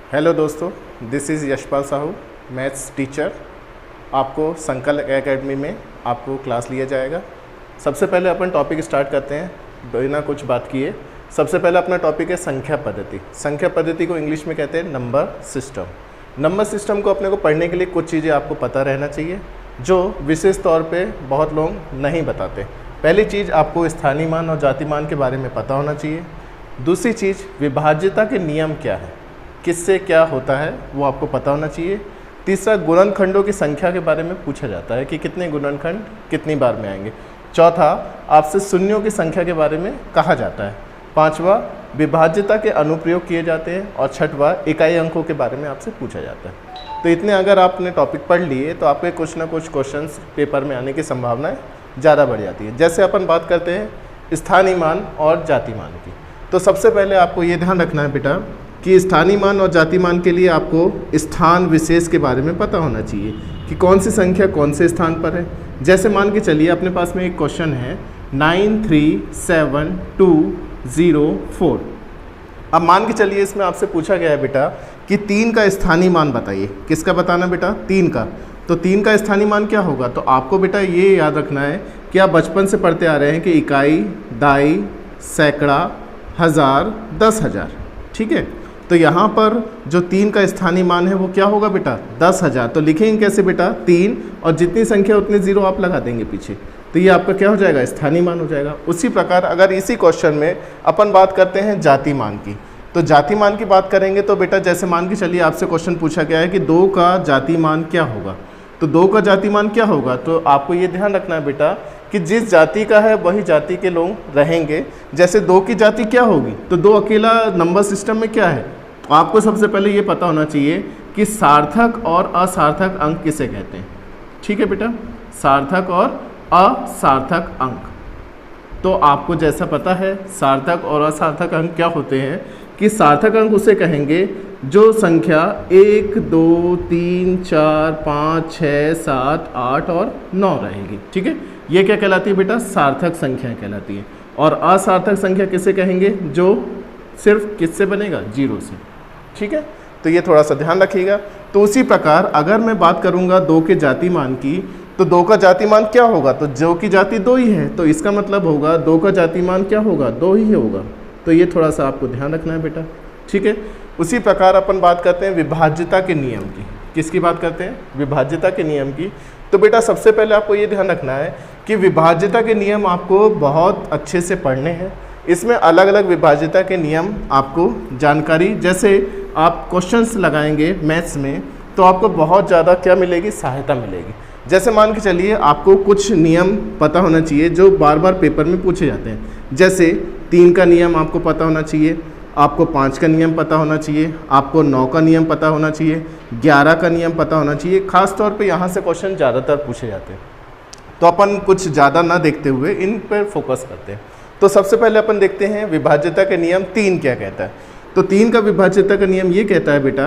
Hello दोस्तों, this is Yashpal Sahu, maths teacher. आपको संकल्प एकेडमी में आपको क्लास लिया जाएगा। सबसे पहले अपन टॉपिक स्टार्ट करते हैं बिना कुछ बात किए। सबसे पहले अपना टॉपिक है संख्या पद्धति। संख्या पद्धति को इंग्लिश में कहते हैं नंबर सिस्टम। नंबर सिस्टम को अपने को पढ़ने के लिए कुछ चीज़ें आपको पता रहना चाहिए जो विशेष तौर पे बहुत लोग नहीं बताते। पहली चीज़, आपको स्थानीय मान और जाति मान के बारे में पता होना चाहिए। दूसरी चीज़, विभाज्यता के नियम क्या है, किससे क्या होता है, वो आपको पता होना चाहिए। तीसरा, गुणनखंडों की संख्या के बारे में पूछा जाता है कि कितने गुणनखंड कितनी बार में आएंगे। चौथा, आपसे शून्यों की संख्या के बारे में कहा जाता है। पांचवा, विभाज्यता के अनुप्रयोग किए जाते हैं। और छठवा, इकाई अंकों के बारे में आपसे पूछा जाता है। तो इतने अगर आपने टॉपिक पढ़ लिए तो आपके कुछ ना कुछ क्वेश्चंस पेपर में आने की संभावनाएं ज़्यादा बढ़ जाती है। जैसे अपन बात करते हैं स्थानीय मान और जाति मान की, तो सबसे पहले आपको ये ध्यान रखना है बेटा कि स्थानीय मान और जाति मान के लिए आपको स्थान विशेष के बारे में पता होना चाहिए कि कौन सी संख्या कौन से स्थान पर है। जैसे मान के चलिए अपने पास में एक क्वेश्चन है 93724। अब मान के चलिए इसमें आपसे पूछा गया है बेटा कि 3 का स्थानीय मान बताइए। किसका बताना बेटा? 3 का। तो 3 का स्थानीय मान क्या होगा? तो आपको बेटा ये याद रखना है कि आप बचपन से पढ़ते आ रहे हैं कि इकाई, दाई, सैकड़ा, हज़ार, 10,000। ठीक है, तो यहाँ पर जो 3 का स्थानीय मान है वो क्या होगा बेटा? 10,000। तो लिखेंगे कैसे बेटा? 3 और जितनी संख्या उतने जीरो आप लगा देंगे पीछे, तो ये आपका क्या हो जाएगा? स्थानीय मान हो जाएगा। उसी प्रकार अगर इसी क्वेश्चन में अपन बात करते हैं जाति मान की, तो जाति मान की बात करेंगे तो बेटा जैसे मान के चलिए आपसे क्वेश्चन पूछा गया है कि 2 का जाति मान क्या होगा। तो 2 का जाति मान क्या होगा? तो आपको ये ध्यान रखना है बेटा कि जिस जाति का है वही जाति के लोग रहेंगे। जैसे 2 की जाति क्या होगी? तो 2 अकेला नंबर सिस्टम में क्या है? तो आपको सबसे पहले ये पता होना चाहिए कि सार्थक और असार्थक अंक किसे कहते हैं। ठीक है बेटा, सार्थक और असार्थक अंक। तो आपको जैसा पता है सार्थक और असार्थक अंक क्या होते हैं कि सार्थक अंक उसे कहेंगे जो संख्या 1, 2, 3, 4, 5, 6, 7, 8 और 9 रहेगी। ठीक है, ये क्या कहलाती है बेटा? सार्थक संख्या कहलाती है। और असार्थक संख्या किसे कहेंगे? जो सिर्फ किससे बनेगा? 0 से। ठीक है, तो ये थोड़ा सा ध्यान रखिएगा। तो उसी प्रकार अगर मैं बात करूंगा 2 के जाति मान की, तो 2 का जाति मान क्या होगा? तो जो की जाति 2 ही है, तो इसका मतलब होगा 2 का जाति मान क्या होगा? 2 ही होगा। तो ये थोड़ा सा आपको ध्यान रखना है बेटा। ठीक है, उसी प्रकार अपन बात करते हैं विभाज्यता के नियम की। किसकी बात करते हैं? विभाज्यता के नियम की। तो बेटा सबसे पहले आपको ये ध्यान रखना है कि विभाज्यता के नियम आपको बहुत अच्छे से पढ़ने हैं। इसमें अलग अलग विभाज्यता के नियम आपको जानकारी, जैसे आप क्वेश्चंस लगाएंगे मैथ्स में तो आपको बहुत ज़्यादा क्या मिलेगी? सहायता मिलेगी। जैसे मान के चलिए आपको कुछ नियम पता होना चाहिए जो बार बार पेपर में पूछे जाते हैं। जैसे 3 का नियम आपको पता होना चाहिए, आपको 5 का नियम पता होना चाहिए, आपको 9 का नियम पता होना चाहिए, 11 का नियम पता होना चाहिए। खास तौर पे यहाँ से क्वेश्चन ज़्यादातर पूछे जाते हैं, तो अपन कुछ ज़्यादा ना देखते हुए इन पर फोकस करते हैं। तो सबसे पहले अपन देखते हैं विभाज्यता के नियम 3 क्या कहता है। तो 3 का विभाज्यता का नियम ये कहता है बेटा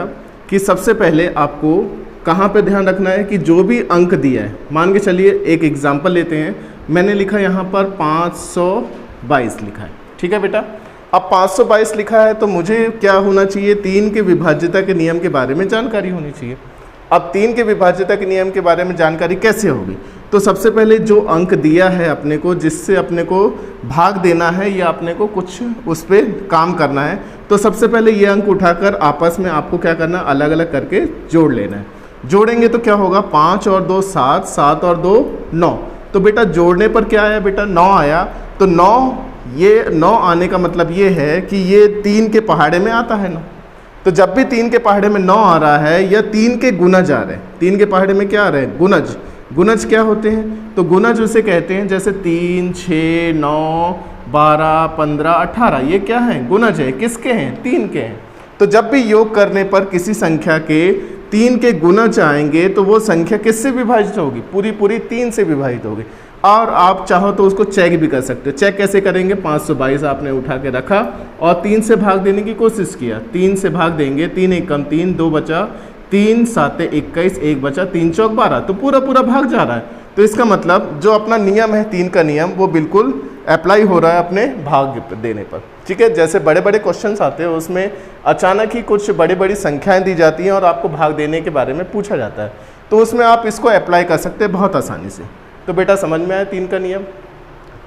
कि सबसे पहले आपको कहाँ पे ध्यान रखना है कि जो भी अंक दिया है, मान के चलिए एक एग्जाम्पल लेते हैं, मैंने लिखा यहाँ पर 522 लिखा है। ठीक है बेटा, अब 522 लिखा है तो मुझे क्या होना चाहिए? 3 के विभाज्यता के नियम के बारे में जानकारी होनी चाहिए। अब 3 के विभाज्यता के नियम के बारे में जानकारी कैसे होगी? तो सबसे पहले जो अंक दिया है अपने को, जिससे अपने को भाग देना है या अपने को कुछ उस पर काम करना है, तो सबसे पहले ये अंक उठाकर आपस में आपको क्या करना है? अलग अलग करके जोड़ लेना है। जोड़ेंगे तो क्या होगा? 5 और 2 7, 7 और 2 9। तो बेटा जोड़ने पर क्या आया बेटा? 9 आया। तो 9 आने का मतलब ये है कि ये 3 के पहाड़े में आता है 9। तो जब भी 3 के पहाड़े में 9 आ रहा है या 3 के गुणज आ रहे हैं, 3 के पहाड़े में क्या आ रहे हैं? गुणज। गुणज क्या होते हैं? तो गुणज उसे कहते हैं जैसे 3, 6, 9, 12, 15, 18, ये क्या है? गुणज है। किसके हैं? 3 के हैं। तो जब भी योग करने पर किसी संख्या के 3 के गुणज आएंगे तो वो संख्या किससे विभाजित होगी? पूरी 3 से विभाजित होगी। और आप चाहो तो उसको चेक भी कर सकते हो। चेक कैसे करेंगे? 522 आपने उठा के रखा और 3 से भाग देने की कोशिश किया। 3 से भाग देंगे, 3 एकम 3, 2 बचा, 3 7 21, 1 बचा, 3 चौक 12, तो पूरा भाग जा रहा है। तो इसका मतलब जो अपना नियम है 3 का नियम वो बिल्कुल अप्लाई हो रहा है अपने भाग देने पर। ठीक है, जैसे बड़े बड़े क्वेश्चंस आते हैं उसमें अचानक ही कुछ बड़ी बड़ी संख्याएं दी जाती हैं और आपको भाग देने के बारे में पूछा जाता है, तो उसमें आप इसको अप्लाई कर सकते हैं बहुत आसानी से। तो बेटा समझ में आया 3 का नियम।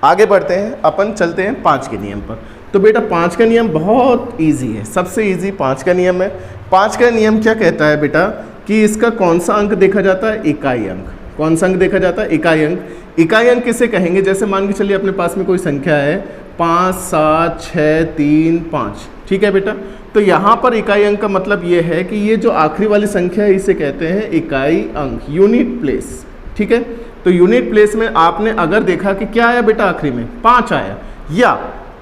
आगे बढ़ते हैं, अपन चलते हैं 5 के नियम पर। तो बेटा 5 का नियम बहुत ईजी है, सबसे ईजी 5 का नियम है। 5 का नियम क्या कहता है बेटा कि इसका कौन सा अंक देखा जाता है? इकाई अंक। कौन सा अंक देखा जाता है? इकाई अंक। इकाई अंक किसे कहेंगे? जैसे मान के चलिए अपने पास में कोई संख्या है 5 7 6 3 5, ठीक है बेटा। तो यहाँ पर इकाई अंक का मतलब ये है कि ये जो आखिरी वाली संख्या है इसे कहते हैं इकाई अंक, यूनिट प्लेस। ठीक है, तो यूनिट प्लेस में आपने अगर देखा कि क्या आया बेटा आखिरी में 5 आया, या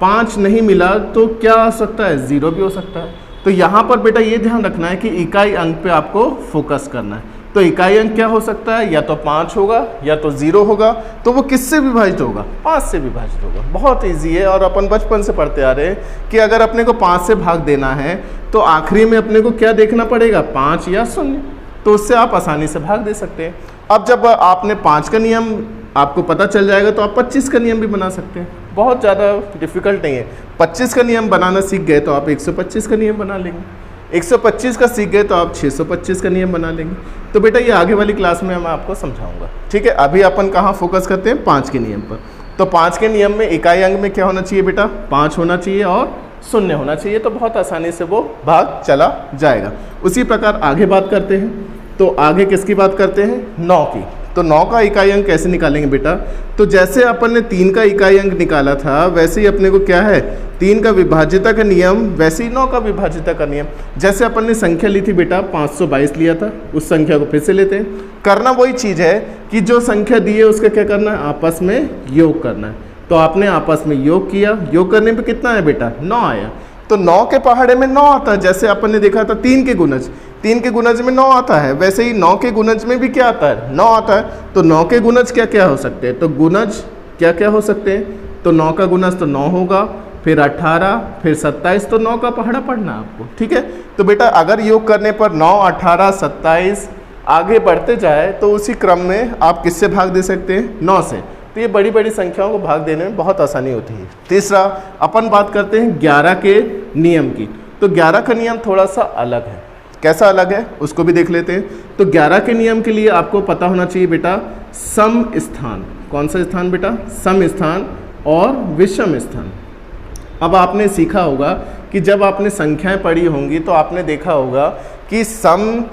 5 नहीं मिला तो क्या आ सकता है? 0 भी हो सकता है। तो यहाँ पर बेटा ये ध्यान रखना है कि इकाई अंक पे आपको फोकस करना है। तो इकाई अंक क्या हो सकता है? या तो 5 होगा या तो 0 होगा। तो वो किससे विभाजित होगा? 5 से विभाजित होगा। बहुत इजी है और अपन बचपन से पढ़ते आ रहे हैं कि अगर अपने को 5 से भाग देना है तो आखिरी में अपने को क्या देखना पड़ेगा? 5 या 0। तो उससे आप आसानी से भाग दे सकते हैं। अब जब आपने 5 का नियम आपको पता चल जाएगा तो आप 25 का नियम भी बना सकते हैं। बहुत ज़्यादा डिफिकल्ट नहीं है। 25 का नियम बनाना सीख गए तो आप 125 का नियम बना लेंगे। 125 का सीख गए तो आप 625 का नियम बना लेंगे। तो बेटा ये आगे वाली क्लास में मैं आपको समझाऊंगा। ठीक है, अभी अपन कहाँ फोकस करते हैं? 5 के नियम पर। तो 5 के नियम में इकाई अंक में क्या होना चाहिए बेटा? 5 होना चाहिए और 0 होना चाहिए। तो बहुत आसानी से वो भाग चला जाएगा। उसी प्रकार आगे बात करते हैं। तो आगे किसकी बात करते हैं? 9 की। तो 9 का इकाई अंक कैसे निकालेंगे बेटा? तो जैसे अपन ने 3 का इकाई अंक निकाला था वैसे ही अपने को क्या है? 3 का विभाज्यता का नियम, वैसे ही 9 का विभाज्यता का नियम। जैसे अपन ने संख्या ली थी बेटा 522 लिया था, उस संख्या को फिर से लेते हैं। करना वही चीज़ है कि जो संख्या दी है उसका क्या करना है? आपस में योग करना है। तो आपने आपस में योग किया, योग करने पे कितना है बेटा? 9 आया। तो 9 के पहाड़े में 9 आता है। जैसे अपन ने देखा था 3 के गुणज, 3 के गुणज में 9 आता है, वैसे ही 9 के गुणज में भी क्या आता है? 9 आता है। तो 9 के गुणज क्या क्या हो सकते हैं? तो गुणज क्या क्या हो सकते हैं? तो 9 का गुणज तो 9 होगा, फिर 18, फिर 27। तो 9 का पहाड़ा पढ़ना आपको। ठीक है, तो बेटा अगर योग करने पर 9 18 27 आगे बढ़ते जाए तो उसी क्रम में आप किससे भाग दे सकते हैं? 9 से। तो ये बड़ी बड़ी संख्याओं को भाग देने में बहुत आसानी होती है। तीसरा अपन बात करते हैं 11 के नियम की। तो 11 का नियम थोड़ा सा अलग है। कैसा अलग है उसको भी देख लेते हैं। तो 11 के नियम के लिए आपको पता होना चाहिए बेटा सम स्थान। कौन सा स्थान बेटा? सम स्थान और विषम स्थान। अब आपने सीखा होगा कि जब आपने संख्याएं पढ़ी होंगी तो आपने देखा होगा कि सम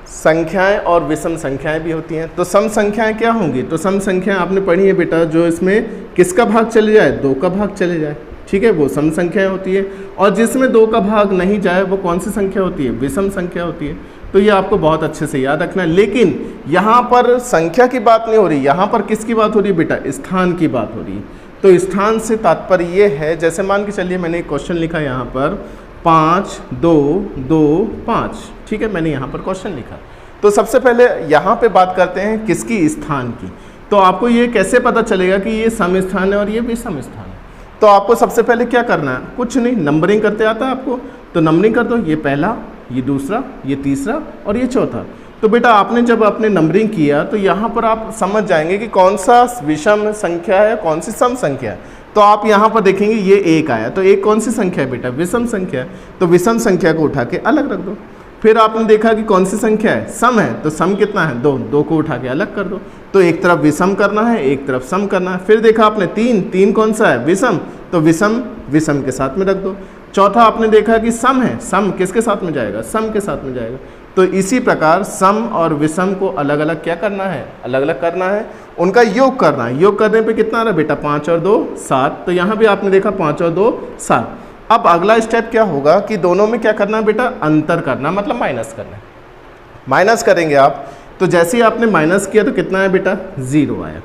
संख्याएं और विषम संख्याएं भी होती हैं। तो सम संख्याएं क्या होंगी? तो सम संख्याएं आपने पढ़ी है बेटा जो इसमें किसका भाग चले जाए? 2 का भाग चले जाए। ठीक है, वो सम संख्याएं होती है। और जिसमें 2 का भाग नहीं जाए वो कौन सी संख्या होती है? विषम संख्या होती है। तो ये आपको बहुत अच्छे से याद रखना है। लेकिन यहाँ पर संख्या की बात नहीं हो रही, यहाँ पर किसकी बात हो रही है बेटा? स्थान की बात हो रही है। तो स्थान से तात्पर्य ये है, जैसे मान के चलिए मैंने एक क्वेश्चन लिखा यहाँ पर 5 2 2 5। ठीक है, मैंने यहाँ पर क्वेश्चन लिखा। तो सबसे पहले यहाँ पे बात करते हैं किसकी? स्थान की। तो आपको ये कैसे पता चलेगा कि ये सम स्थान है और ये विषम स्थान है? तो आपको सबसे पहले क्या करना है? कुछ नहीं, नंबरिंग करते आता है आपको, तो नंबरिंग कर दो। ये पहला, ये दूसरा, ये तीसरा और ये चौथा। तो बेटा आपने जब आपने नंबरिंग किया तो यहाँ पर आप समझ जाएंगे कि कौन सा विषम संख्या है, कौन सी सम संख्या है। तो आप यहाँ पर देखेंगे ये 1 आया, तो 1 कौन सी संख्या है बेटा? विषम संख्या है। तो विषम संख्या को उठा के अलग रख दो। फिर आपने देखा कि कौन सी संख्या है? सम है। तो सम कितना है? 2, 2 को उठा के अलग कर दो। तो एक तरफ विषम करना है, एक तरफ सम करना है। फिर देखा आपने 3, 3 कौन सा है? विषम। तो विषम विषम के साथ में रख दो। चौथा आपने देखा कि सम है, सम किसके साथ में जाएगा? सम के साथ में जाएगा। तो इसी प्रकार सम और विषम को अलग अलग क्या करना है? अलग अलग करना है, उनका योग करना है। योग करने पे कितना आ रहा है बेटा? 5 और 2 7। तो यहाँ भी आपने देखा 5 और 2 7। अब अगला स्टेप क्या होगा कि दोनों में क्या करना है बेटा? अंतर करना, मतलब माइनस करना है। माइनस करेंगे आप, तो जैसे ही आपने माइनस किया तो कितना है बेटा? 0 आया।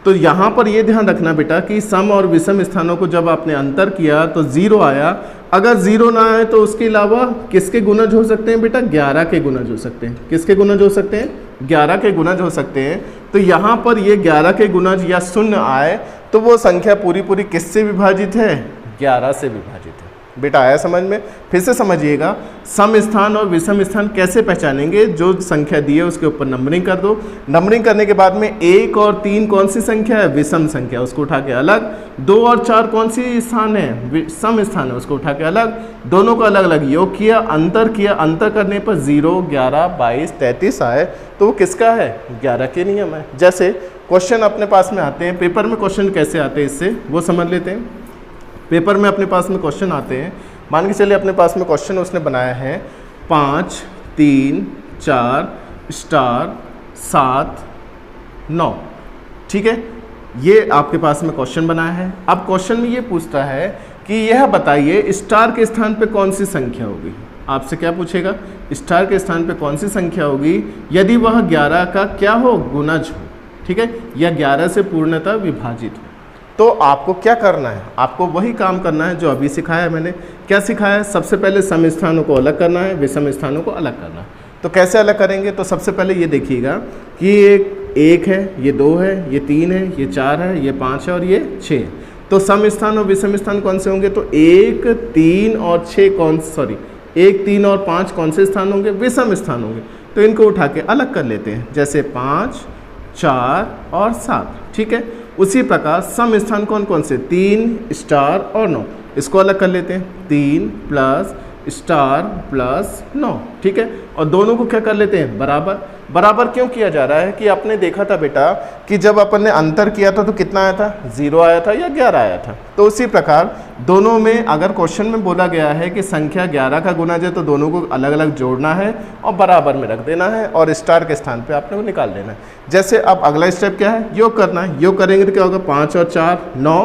तो यहाँ पर ये ध्यान रखना बेटा कि सम और विषम स्थानों को जब आपने अंतर किया तो 0 आया। अगर 0 ना आए तो उसके अलावा किसके गुणज हो सकते हैं बेटा? 11 के गुणज हो सकते हैं। किसके गुणज हो सकते हैं? 11 के गुणज हो सकते हैं। तो यहाँ पर ये 11 के गुणज या 0 आए तो वो संख्या पूरी पूरी किससे विभाजित है? 11 से विभाजित है। बेटा आया समझ में? फिर से समझिएगा, सम स्थान और विषम स्थान कैसे पहचानेंगे? जो संख्या दी है उसके ऊपर नंबरिंग कर दो, नंबरिंग करने के बाद में 1 और 3 कौन सी संख्या है? विषम संख्या, उसको उठा के अलग। 2 और 4 कौन सी स्थान है? सम स्थान है, उसको उठा के अलग। दोनों को अलग अलग योग किया, अंतर करने पर 0, 11, 22, 33 आए, तो वो किसका है? 11 के नियम है। जैसे क्वेश्चन अपने पास में आते हैं, पेपर में क्वेश्चन कैसे आते हैं इससे वो समझ लेते हैं। पेपर में अपने पास में क्वेश्चन आते हैं, मान के चलिए अपने पास में क्वेश्चन उसने बनाया है 5, 3, 4 स्टार 7, 9, ठीक है, ये आपके पास में क्वेश्चन बनाया है। अब क्वेश्चन में ये पूछता है कि यह बताइए स्टार के स्थान पे कौन सी संख्या होगी। आपसे क्या पूछेगा? स्टार के स्थान पे कौन सी संख्या होगी यदि वह 11 का क्या हो? गुणज हो, ठीक है, या 11 से पूर्णतः विभाजित हो। तो आपको क्या करना है? आपको वही काम करना है जो अभी सिखाया है मैंने। क्या सिखाया है? सबसे पहले सम स्थानों को अलग करना है, विषम स्थानों को अलग करना है। तो कैसे अलग करेंगे? तो सबसे पहले ये देखिएगा कि ये 1 है, ये 2 है, ये 3 है, ये 4 है, ये 5 है और ये 6 है। तो सम स्थान और विषम स्थान कौन से होंगे? तो 1, 3 और 1, 3 और 5 कौन से स्थान होंगे? विषम स्थान होंगे। तो इनको उठा के अलग कर लेते हैं, जैसे 5, 4 और 7, ठीक है। उसी प्रकार सम स्थान कौन कौन से? 3, स्टार और 9, इसको अलग कर लेते हैं, 3 प्लस स्टार प्लस 9, ठीक है। और दोनों को क्या कर लेते हैं? बराबर। बराबर क्यों किया जा रहा है कि आपने देखा था बेटा कि जब अपन ने अंतर किया था तो कितना आया था? 0 आया था या 11 आया था। तो उसी प्रकार दोनों में अगर क्वेश्चन में बोला गया है कि संख्या 11 का गुणज है तो दोनों को अलग अलग जोड़ना है और बराबर में रख देना है और स्टार के स्थान पे आपने वो निकाल देना है। जैसे अब अगला स्टेप क्या है? योग करना है। योग करेंगे तो क्या होगा? 5 और 4 9,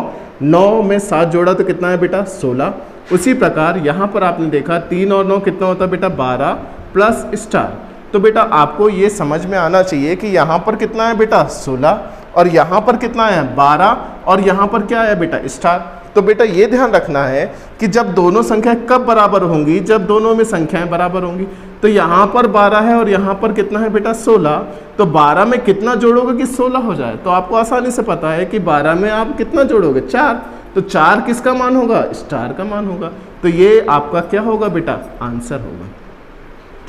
9 में 7 जोड़ा तो कितना है बेटा? 16। उसी प्रकार यहाँ पर आपने देखा 3 और 9 कितना होता है बेटा? 12 प्लस स्टार। तो बेटा आपको ये समझ में आना चाहिए कि यहाँ पर कितना है बेटा? 16 और यहाँ पर कितना है? 12 और यहाँ पर क्या है बेटा? स्टार। तो बेटा ये ध्यान रखना है कि जब दोनों संख्याएं कब बराबर होंगी? जब दोनों में संख्याएं बराबर होंगी। तो यहाँ पर 12 है और यहाँ पर कितना है बेटा? 16। तो 12 में कितना जोड़ोगे कि 16 हो जाए? तो आपको आसानी से पता है कि 12 में आप कितना जोड़ोगे? 4। तो 4 किसका मान होगा? स्टार का मान होगा। तो ये आपका क्या होगा बेटा? आंसर होगा।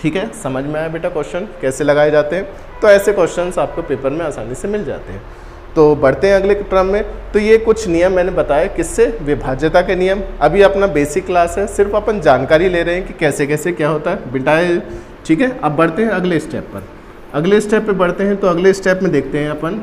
ठीक है, समझ में आया बेटा क्वेश्चन कैसे लगाए जाते हैं? तो ऐसे क्वेश्चंस आपको पेपर में आसानी से मिल जाते हैं। तो बढ़ते हैं अगले क्रम में। तो ये कुछ नियम मैंने बताया, किससे? विभाज्यता के नियम। अभी अपना बेसिक क्लास है, सिर्फ अपन जानकारी ले रहे हैं कि कैसे कैसे क्या होता है बेटा, ठीक है। अब बढ़ते हैं अगले स्टेप पर। अगले स्टेप पे बढ़ते हैं। तो अगले स्टेप में देखते हैं अपन,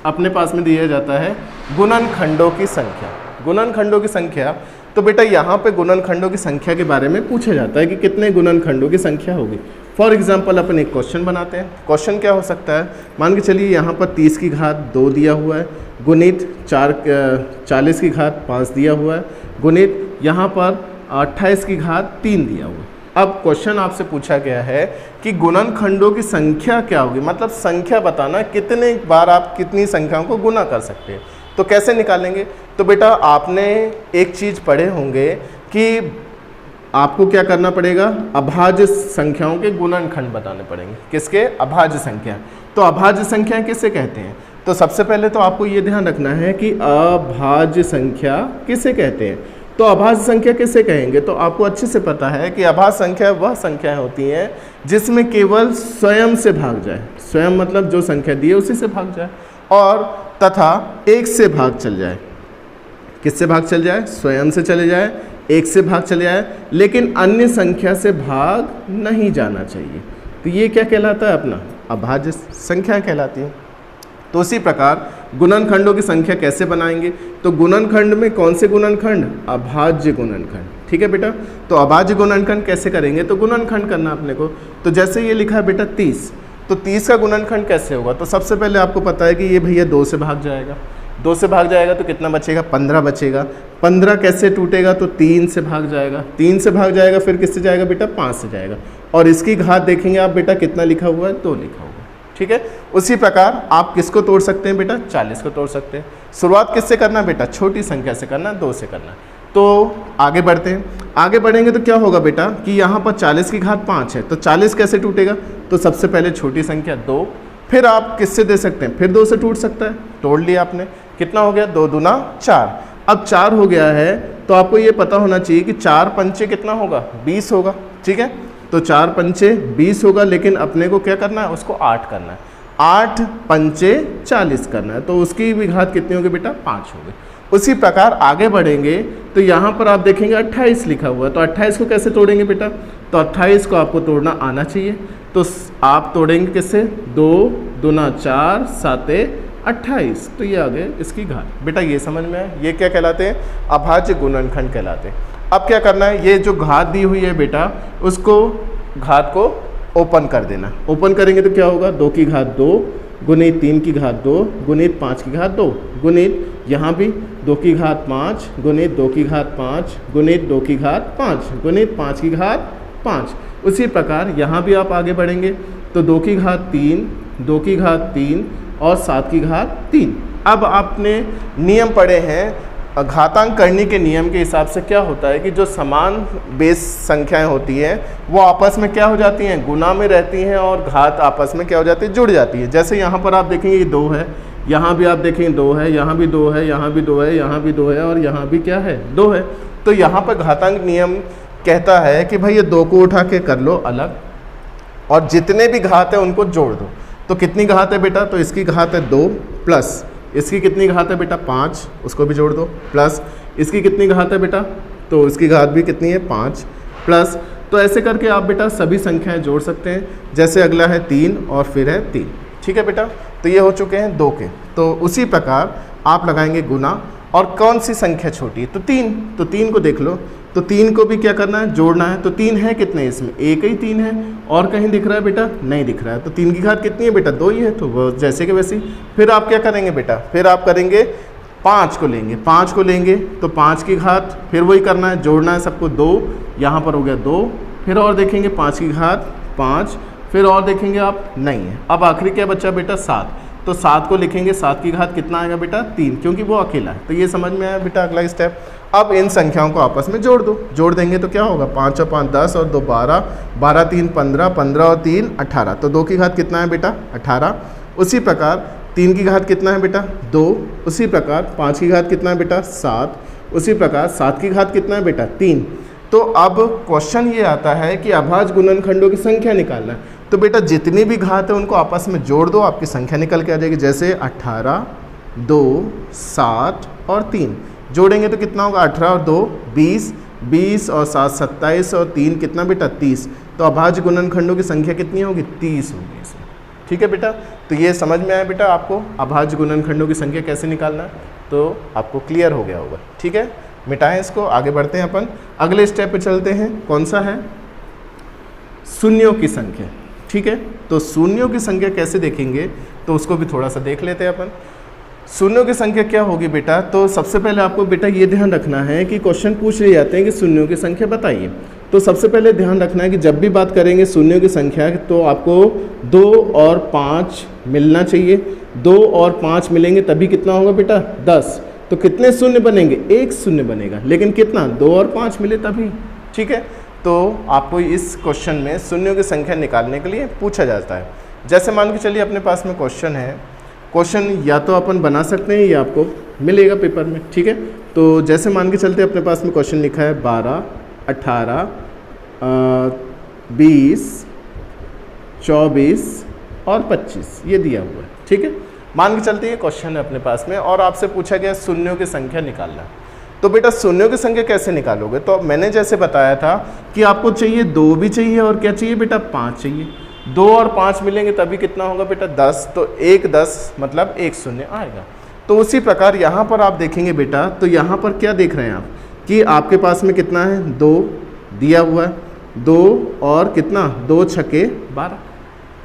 अपने पास में दिया जाता है गुणनखंडों की संख्या। गुणनखंडों की संख्या, तो बेटा यहाँ पे गुणनखंडों की संख्या के बारे में पूछा जाता है कि कितने गुणनखंडों की संख्या होगी। फॉर एग्जाम्पल अपन एक क्वेश्चन बनाते हैं। क्वेश्चन क्या हो सकता है? मान के चलिए यहाँ पर 30 की घात 2 दिया हुआ है, गुणित 40 की घात 5 दिया हुआ है, गुणित यहाँ पर 28 की घात 3 दिया हुआ है। अब क्वेश्चन आपसे पूछा गया है कि गुणनखंडों की संख्या क्या होगी, मतलब संख्या बताना, कितने बार आप कितनी संख्याओं को गुना कर सकते हैं। तो कैसे निकालेंगे? तो बेटा आपने एक चीज़ पढ़े होंगे कि आपको क्या करना पड़ेगा? अभाज्य संख्याओं के गुणनखंड बताने पड़ेंगे। किसके? अभाज्य संख्या। तो अभाज्य संख्या किसे कहते हैं? तो सबसे पहले तो आपको ये ध्यान रखना है कि अभाज्य संख्या किसे कहते हैं। तो अभाज्य संख्या किसे कहेंगे? तो आपको अच्छे से पता है कि अभाज्य संख्या वह संख्याएं होती हैं जिसमें केवल स्वयं से भाग जाए। स्वयं मतलब जो संख्या दी है उसी से भाग जाए, और तथा 1 से भाग चल जाए। किससे भाग चल जाए? स्वयं से चले जाए, 1 से भाग चले जाए, लेकिन अन्य संख्या से भाग नहीं जाना चाहिए। तो ये क्या कहलाता है? अपना अभाज्य संख्या कहलाती है। तो उसी प्रकार गुणनखंडों की संख्या कैसे बनाएंगे? तो गुणनखंड में कौन से गुणनखंड? अभाज्य गुणनखंड। ठीक है बेटा। तो अभाज्य गुणनखंड कैसे करेंगे? तो गुणनखंड करना अपने को। तो जैसे ये लिखा है बेटा 30, तो 30 का गुणनखंड कैसे होगा? तो सबसे पहले आपको पता है कि ये भैया 2 से भाग जाएगा। 2 से भाग जाएगा तो कितना बचेगा? 15 बचेगा। 15 कैसे टूटेगा? तो 3 से भाग जाएगा। 3 से भाग जाएगा, फिर किससे जाएगा बेटा? 5 से जाएगा। और इसकी घात देखेंगे आप बेटा, कितना लिखा हुआ है? 2 लिखा हुआ है। ठीक है। उसी प्रकार आप किसको तोड़ सकते हैं बेटा? 40 को तोड़ सकते हैं। शुरुआत किससे करना है बेटा? छोटी संख्या से करना, 2 से करना। तो आगे बढ़ते हैं। आगे बढ़ेंगे तो क्या होगा बेटा कि यहाँ पर 40 की घात 5 है, तो 40 कैसे टूटेगा? तो सबसे पहले छोटी संख्या 2, फिर आप किससे दे सकते हैं? फिर 2 से टूट सकता है। तोड़ लिया आपने, कितना हो गया? 2 दूना 4। अब 4 हो गया है तो आपको ये पता होना चाहिए कि 4 पंचे कितना होगा, 20 होगा। ठीक है, तो 4 पंचे 20 होगा, लेकिन अपने को क्या करना है, उसको 8 करना है। 8 पंचे 40 करना है, तो उसकी भी घात कितनी होगी बेटा, 5 होगी। उसी प्रकार आगे बढ़ेंगे तो यहाँ पर आप देखेंगे 28 लिखा हुआ है, तो 28 को कैसे तोड़ेंगे बेटा, तो 28 को आपको तोड़ना आना चाहिए। तो आप तोड़ेंगे किससे, 2 दूना 4 7 28, तो ये आ गए इसकी घात। बेटा ये समझ में आया, ये क्या कहलाते हैं, अभाज्य गुणनखंड कहलाते हैं। अब क्या करना है, ये जो घात दी हुई है बेटा, उसको घात को ओपन कर देना। ओपन करेंगे तो क्या होगा, 2 की घात 2 गुणित 3 की घात 2 गुणित 5 की घात 2 गुणित यहाँ भी 2 की घात 5 गुणित 2 की घात 5 गुणित 2 की घात 5 गुणित 5 की घात 5। उसी प्रकार यहाँ भी आप आगे बढ़ेंगे तो 2 की घात 3 2 की घात 3 और 7 की घात 3। अब आपने नियम पढ़े हैं घातांक करने के नियम के हिसाब से क्या होता है कि जो समान बेस संख्याएं होती हैं वो आपस में क्या हो जाती हैं, गुना में रहती हैं, और घात आपस में क्या हो जाती है, जुड़ जाती है। जैसे यहाँ पर आप देखेंगे ये 2 है, यहाँ भी आप देखेंगे 2 है, यहाँ भी 2 है, यहाँ भी 2 है, यहाँ भी 2 है, और यहाँ भी क्या है, 2 है। तो यहाँ पर घातांक नियम कहता है कि भाई ये 2 को उठा के कर लो अलग, और जितने भी घात है उनको जोड़ दो। तो कितनी घात है बेटा, तो इसकी घात है 2 प्लस इसकी कितनी घात है बेटा, 5, उसको भी जोड़ दो, प्लस इसकी कितनी घात है बेटा, तो इसकी घात भी कितनी है, 5 प्लस। तो ऐसे करके आप बेटा सभी संख्याएं जोड़ सकते हैं। जैसे अगला है 3 और फिर है 3। ठीक है बेटा, तो ये हो चुके हैं 2 के। तो उसी प्रकार आप लगाएंगे गुना, और कौन सी संख्या छोटी है, तो 3। तो 3 को देख लो, तो 3 को भी क्या करना है, जोड़ना है। तो 3 है कितने इसमें, एक ही 3 है, और कहीं दिख रहा है बेटा, नहीं दिख रहा है। तो 3 की घात कितनी है बेटा, 2 ही है, तो वो जैसे कि वैसे। फिर आप क्या करेंगे बेटा, फिर आप करेंगे 5 को लेंगे, 5 को लेंगे तो 5 की घात, फिर वही करना है, जोड़ना है सबको, 2 यहाँ पर हो गया 2, फिर और देखेंगे 5 की घात 5, फिर और देखेंगे आप, नहीं है। अब आखिरी क्या बचा बेटा, 7। तो 7 को लिखेंगे, 7 की घात कितना आएगा बेटा, 3, क्योंकि वो अकेला है। तो ये समझ में आया बेटा अगला स्टेप। अब इन संख्याओं को आपस में जोड़ दो, जोड़ देंगे तो क्या होगा, 5 और 5 10 और 2 12, 12 3 15, 15 और 3 18। तो 2 की घात कितना है बेटा, 18। उसी प्रकार 3 की घात कितना है बेटा, 2। उसी प्रकार 5 की घात कितना है बेटा, 7। उसी प्रकार 7 की घात कितना है बेटा, 3। तो अब क्वेश्चन ये आता है कि अभाज्य गुणनखंडों की संख्या निकालना है। तो बेटा जितनी भी घात है उनको आपस में जोड़ दो, आपकी संख्या निकल के आ जाएगी। जैसे 18, 2, 7 और 3 जोड़ेंगे तो कितना होगा, 18 और 2 20, 20 और 7 27 और 3 कितना बेटा, 30। तो अभाज्य गुणनखंडों की संख्या कितनी होगी, 30 होगी इसमें। ठीक है बेटा, तो ये समझ में आया बेटा आपको अभाज्य गुणनखंडों की संख्या कैसे निकालना है, तो आपको क्लियर हो गया होगा। ठीक है, मिटाएं इसको, आगे बढ़ते हैं अपन अगले स्टेप पे चलते हैं। कौन सा है, शून्यों की संख्या। ठीक है, तो शून्यों की संख्या कैसे देखेंगे, तो उसको भी थोड़ा सा देख लेते हैं अपन। शून्यों की संख्या क्या होगी बेटा, तो सबसे पहले आपको बेटा ये ध्यान रखना है कि क्वेश्चन पूछ रहे जाते हैं कि शून्यों की संख्या बताइए। तो सबसे पहले ध्यान रखना है कि जब भी बात करेंगे शून्यों की संख्या, तो आपको 2 और 5 मिलना चाहिए। 2 और 5 मिलेंगे तभी कितना होगा बेटा, 10। तो कितने शून्य बनेंगे, 1 शून्य बनेगा, लेकिन कितना, 2 और 5 मिले तभी। ठीक है, तो आपको इस क्वेश्चन में शून्यों की संख्या निकालने के लिए पूछा जाता है। जैसे मान के चलिए अपने पास में क्वेश्चन है, क्वेश्चन या तो अपन बना सकते हैं या आपको मिलेगा पेपर में। ठीक है, तो जैसे मान के चलते अपने पास में क्वेश्चन लिखा है 12, 18, 20, 24 और 25, ये दिया हुआ है। ठीक है, मान के चलते ये क्वेश्चन है अपने पास में और आपसे पूछा गया शून्यों की संख्या निकालना। तो बेटा शून्यों की संख्या कैसे निकालोगे, तो मैंने जैसे बताया था कि आपको चाहिए 2 भी चाहिए और क्या चाहिए बेटा, 5 चाहिए। 2 और 5 मिलेंगे तभी कितना होगा बेटा, 10। तो 1 10 मतलब 1 शून्य आएगा। तो उसी प्रकार यहाँ पर आप देखेंगे बेटा, तो यहाँ पर क्या देख रहे हैं आप कि आपके पास में कितना है, 2 दिया हुआ है, 2 और कितना, 2 छक्के 12।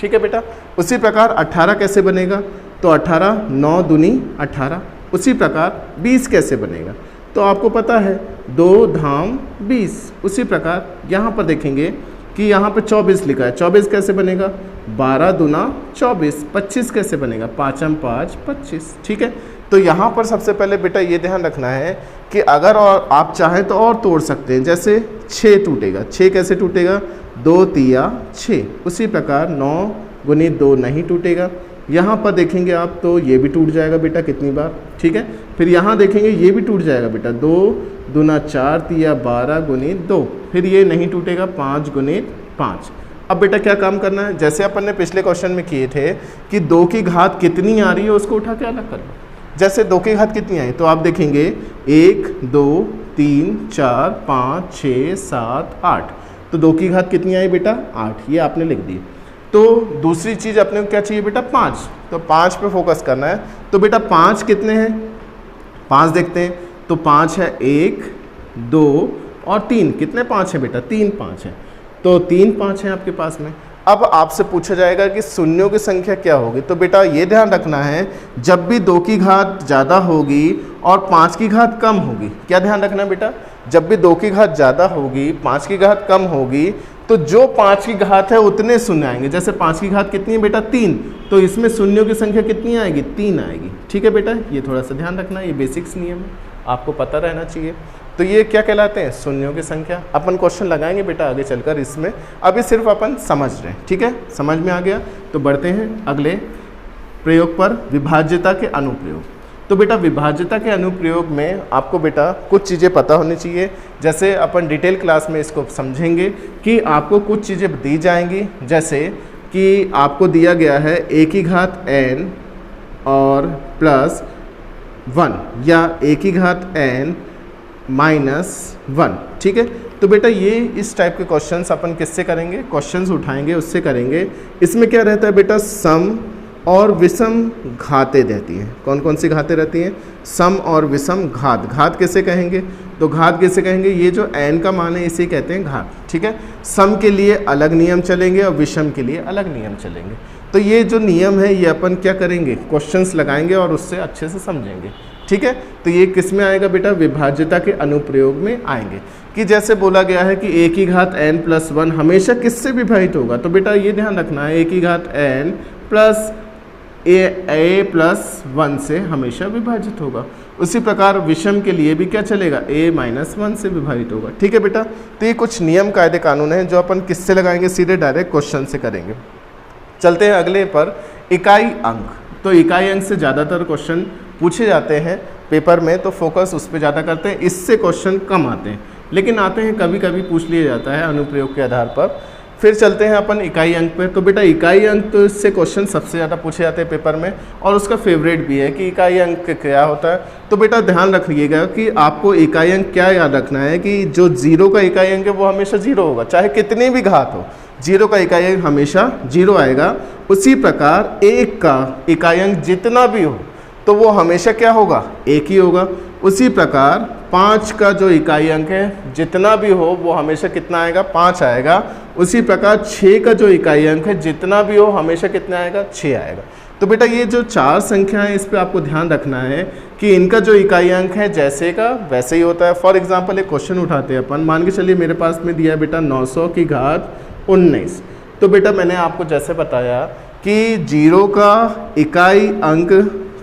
ठीक है बेटा, उसी प्रकार 18 कैसे बनेगा, तो 18 9 दूनी 18। उसी प्रकार 20 कैसे बनेगा, तो आपको पता है 2 धाम 20। उसी प्रकार यहाँ पर देखेंगे कि यहाँ पर 24 लिखा है, 24 कैसे बनेगा, 12 दूना 24। 25 कैसे बनेगा, 5 5 25। ठीक है, तो यहाँ पर सबसे पहले बेटा ये ध्यान रखना है कि अगर और आप चाहें तो और तोड़ सकते हैं। जैसे 6 टूटेगा, 6 कैसे टूटेगा, 2 तिया 6। उसी प्रकार 9 गुनी 2 नहीं टूटेगा। यहाँ पर देखेंगे आप तो ये भी टूट जाएगा बेटा कितनी बार। ठीक है, फिर यहाँ देखेंगे ये भी टूट जाएगा बेटा, 2 दूना 4 तिया 12 गुणित 2, फिर ये नहीं टूटेगा 5 गुणित 5। अब बेटा क्या काम करना है, जैसे अपन ने पिछले क्वेश्चन में किए थे कि 2 की घात कितनी आ रही है उसको उठा के अलग कर लो। जैसे 2 की घात कितनी आई तो आप देखेंगे 1 2 3 4 5 6 7 8, तो 2 की घात कितनी आई बेटा 8, ये आपने लिख दी। तो दूसरी चीज़ अपने को क्या चाहिए बेटा 5, तो 5 पे फोकस करना है। तो बेटा 5 कितने हैं, 5 देखते हैं, तो 5 है 1 2 और 3, कितने 5 है बेटा 3 5 है, तो 3 5 है आपके पास में। अब आपसे पूछा जाएगा कि शून्यों की संख्या क्या होगी, तो बेटा ये ध्यान रखना है जब भी 2 की घात ज़्यादा होगी और 5 की घात कम होगी, क्या ध्यान रखना है बेटा, जब भी 2 की घात ज़्यादा होगी 5 की घात कम होगी तो जो 5 की घात है उतने शून्य आएंगे। जैसे 5 की घात कितनी है बेटा 3, तो इसमें शून्यों की संख्या कितनी आएगी 3 आएगी। ठीक है बेटा, ये थोड़ा सा ध्यान रखना, ये बेसिक्स नियम है, आपको पता रहना चाहिए। तो ये क्या कहलाते हैं शून्यों की संख्या। अपन क्वेश्चन लगाएंगे बेटा आगे चलकर इसमें, अभी सिर्फ अपन समझ रहे हैं। ठीक है, समझ में आ गया तो बढ़ते हैं अगले प्रयोग पर, विभाज्यता के अनुप्रयोग। तो बेटा विभाज्यता के अनुप्रयोग में आपको बेटा कुछ चीज़ें पता होनी चाहिए। जैसे अपन डिटेल क्लास में इसको समझेंगे कि आपको कुछ चीज़ें दी जाएंगी, जैसे कि आपको दिया गया है a की घात n और प्लस 1 या a की घात n -1। ठीक है, तो बेटा ये इस टाइप के क्वेश्चंस अपन किससे करेंगे, क्वेश्चंस उठाएंगे उससे करेंगे। इसमें क्या रहता है बेटा सम और विषम घातें रहती हैं। कौन कौन सी घातें रहती हैं, सम और विषम घात। घात किसे कहेंगे, तो घात किसे कहेंगे, ये जो n का मान है इसे कहते हैं घात। ठीक है, सम के लिए अलग नियम चलेंगे और विषम के लिए अलग नियम चलेंगे। तो ये जो नियम है ये अपन क्या करेंगे, क्वेश्चंस लगाएंगे और उससे अच्छे से समझेंगे। ठीक है, तो ये किस में आएगा बेटा, विभाज्यता के अनुप्रयोग में आएंगे। कि जैसे बोला गया है कि a की घात n प्लस 1 हमेशा किससे विभाजित होगा, तो बेटा ये ध्यान रखना है a की घात n प्लस a प्लस 1 से हमेशा विभाजित होगा। उसी प्रकार विषम के लिए भी क्या चलेगा, a -1 से विभाजित होगा। ठीक है बेटा, तो ये कुछ नियम कायदे कानून हैं जो अपन किससे लगाएंगे, सीधे डायरेक्ट क्वेश्चन से करेंगे। चलते हैं अगले पर, इकाई अंक। तो इकाई अंक से ज़्यादातर क्वेश्चन पूछे जाते हैं पेपर में, तो फोकस उस पर ज़्यादा करते हैं। इससे क्वेश्चन कम आते हैं, लेकिन आते हैं कभी कभी पूछ लिया जाता है अनुप्रयोग के आधार पर। फिर चलते हैं अपन इकाई अंक पे। तो बेटा इकाई अंक तो इससे क्वेश्चन सबसे ज़्यादा पूछे जाते हैं पेपर में, और उसका फेवरेट भी है कि इकाई अंक क्या होता है। तो बेटा ध्यान रखिएगा कि आपको इकाई अंक क्या याद रखना है कि जो 0 का इकाई अंक है वो हमेशा 0 होगा, चाहे कितनी भी घात हो, 0 का इकाई अंक हमेशा 0 आएगा। उसी प्रकार 1 का इकाई अंक जितना भी हो तो वो हमेशा क्या होगा, 1 ही होगा। उसी प्रकार 5 का जो इकाई अंक है जितना भी हो वो हमेशा कितना आएगा, 5 आएगा। उसी प्रकार 6 का जो इकाई अंक है जितना भी हो हमेशा कितना आएगा, 6 आएगा। तो बेटा ये जो 4 संख्या है इस पर आपको ध्यान रखना है कि इनका जो इकाई अंक है जैसे का वैसे ही होता है। फॉर एग्जांपल एक क्वेश्चन उठाते हैं अपन, मान के चलिए मेरे पास में दिया है बेटा 900 की घात 19। तो बेटा मैंने आपको जैसे बताया कि 0 का इकाई अंक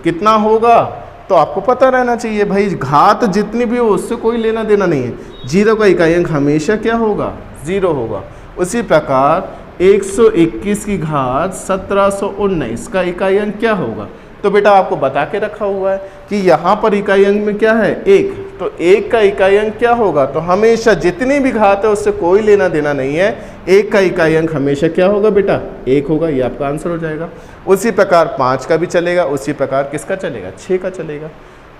कितना होगा, तो आपको पता रहना चाहिए भाई घात जितनी भी हो उससे कोई लेना देना नहीं है। 0 का इकाई अंक हमेशा क्या होगा, 0 होगा। उसी प्रकार 121 की घात 1719 का इकाई अंक क्या होगा, तो बेटा आपको बता के रखा हुआ है कि यहाँ पर इकाई अंक में क्या है, 1। तो 1 का इकाई अंक क्या होगा, तो हमेशा जितनी भी घात है उससे कोई लेना देना नहीं है। 1 का इकाई अंक हमेशा क्या होगा बेटा, 1 होगा। ये आपका आंसर हो जाएगा। उसी प्रकार 5 का भी चलेगा, उसी प्रकार किसका चलेगा, 6 का चलेगा।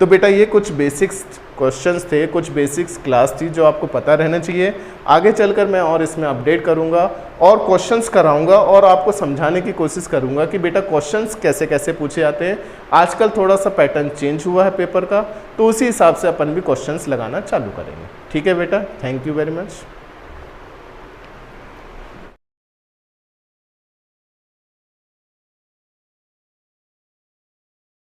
तो बेटा ये कुछ बेसिक्स क्वेश्चंस थे, कुछ बेसिक्स क्लास थी जो आपको पता रहना चाहिए। आगे चलकर मैं और इसमें अपडेट करूंगा और क्वेश्चंस कराऊंगा और आपको समझाने की कोशिश करूंगा कि बेटा क्वेश्चंस कैसे कैसे पूछे जाते हैं। आजकल थोड़ा सा पैटर्न चेंज हुआ है पेपर का, तो उसी हिसाब से अपन भी क्वेश्चंस लगाना चालू करेंगे। ठीक है बेटा, थैंक यू वेरी मच।